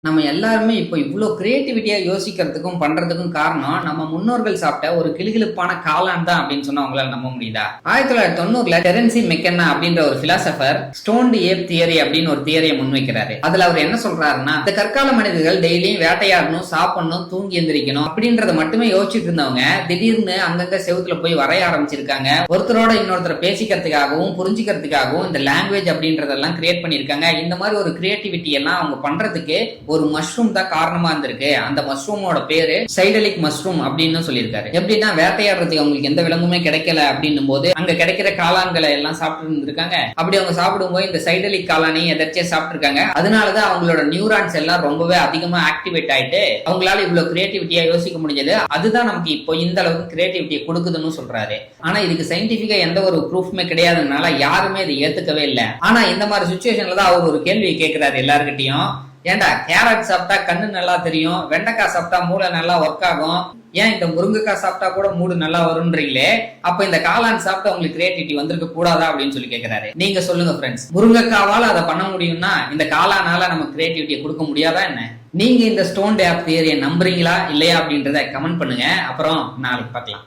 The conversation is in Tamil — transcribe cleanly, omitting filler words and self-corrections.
நம்ம எல்லாருமே இப்போ இவ்ளோ கிரியேட்டிவிட்டியா யோசிக்கிறதுக்கும், பண்றதுக்கும் காரணம், நம்ம முன்னோர்கள் சாப்பிட்ட ஒரு கிளுகிளுப்பான காளான் தான் அப்படின்னு சொன்னா உங்களால நம்ப முடியுதா? 1990ல டெரன்சி மெக்கன்னா அப்படின்ற ஒரு பிலாசபர் ஸ்டோன்ட் ஏப் தியரி அப்படின்னு ஒரு தியரியை முன்வைக்கிறாரு. அதுல அவர் என்ன சொல்றாருன்னா, இந்த கற்கால மனிதர்கள் டெய்லியும் வேட்டையாடணும், சாப்பிடணும், தூங்கி எந்திரிக்கணும் அப்படின்றத மட்டுமே யோசிச்சுட்டு இருந்தவங்க திடீர்னு அங்கங்க செவுத்துல போய் வரைய ஆரம்பிச்சிருக்காங்க. ஒருத்தரோட இன்னொருத்தர பேசிக்கிறதுக்காகவும் புரிஞ்சுக்கிறதுக்காகவும் இந்த லாங்குவேஜ் அப்படின்றதெல்லாம் கிரியேட் பண்ணிருக்காங்க. இந்த மாதிரி ஒரு கிரியேட்டிவிட்டி எல்லாம் அவங்க பண்றதுக்கு ஒரு மஷ்ரூம் தான் காரணமா இருந்திருக்கு. அந்த மஷ்ரூமோட பேரு சைடலிக் மஷ்ரூம் அப்படின்னு சொல்லியிருக்காரு. எப்படின்னா வேட்டையாடுறதுக்கு அவங்களுக்கு எந்த விலங்குமே கிடைக்கல அப்படின்னும் போது அங்க கிடைக்கிற காளான்களை எல்லாம் சாப்பிட்டு இருந்திருக்காங்க. அப்படி அவங்க சாப்பிடும்போது இந்த சைடலிக் காளானையும் எதர்ச்சியா சாப்பிட்டுருக்காங்க. அதனாலதான் அவங்களோட நியூரான்ஸ் எல்லாம் ரொம்பவே அதிகமா ஆக்டிவேட் ஆயிட்டு அவங்களால இவ்வளவு கிரியேட்டிவிட்டியா யோசிக்க முடிஞ்சது. அதுதான் நமக்கு இப்போ இந்த அளவுக்கு கிரியேட்டிவிட்டியை கொடுக்குதுன்னு சொல்றாரு. ஆனா இதுக்கு சயின்டிபிக்கா எந்த ஒரு ப்ரூஃப்மே கிடையாதுனால யாருமே இதை ஏத்துக்கவே இல்லை. ஆனா இந்த மாதிரி சுச்சுவேஷன்ல தான் அவர் ஒரு கேள்வியை கேட்கிறாரு எல்லாருக்கிட்டையும். ஏன்டா கேரட் சாப்பிட்டா கண்ணு நல்லா தெரியும், வெண்டைக்காய் சாப்பிட்டா மூளை நல்லா ஒர்க் ஆகும், ஏன் இந்த முருங்கைக்காய் சாப்பிட்டா கூட மூடு நல்லா வரும்ன்றீங்களே, அப்ப இந்த காளான் சாப்பிட்டு உங்களுக்கு கிரியேட்டிவிட்டி வந்திருக்க கூடாதா அப்படின்னு சொல்லி கேட்கிறாரு. நீங்க சொல்லுங்க ஃப்ரெண்ட்ஸ், முருங்கைக்காவால அதை பண்ண முடியும்னா இந்த காளானால நம்ம கிரியேட்டிவிட்டியை கொடுக்க முடியாதா என்ன? நீங்க இந்த ஸ்டோன் ஆப் தியரியை நம்புறீங்களா இல்லையா அப்படின்றத கமெண்ட் பண்ணுங்க. அப்புறம் நாளைக்கு பார்க்கலாம்.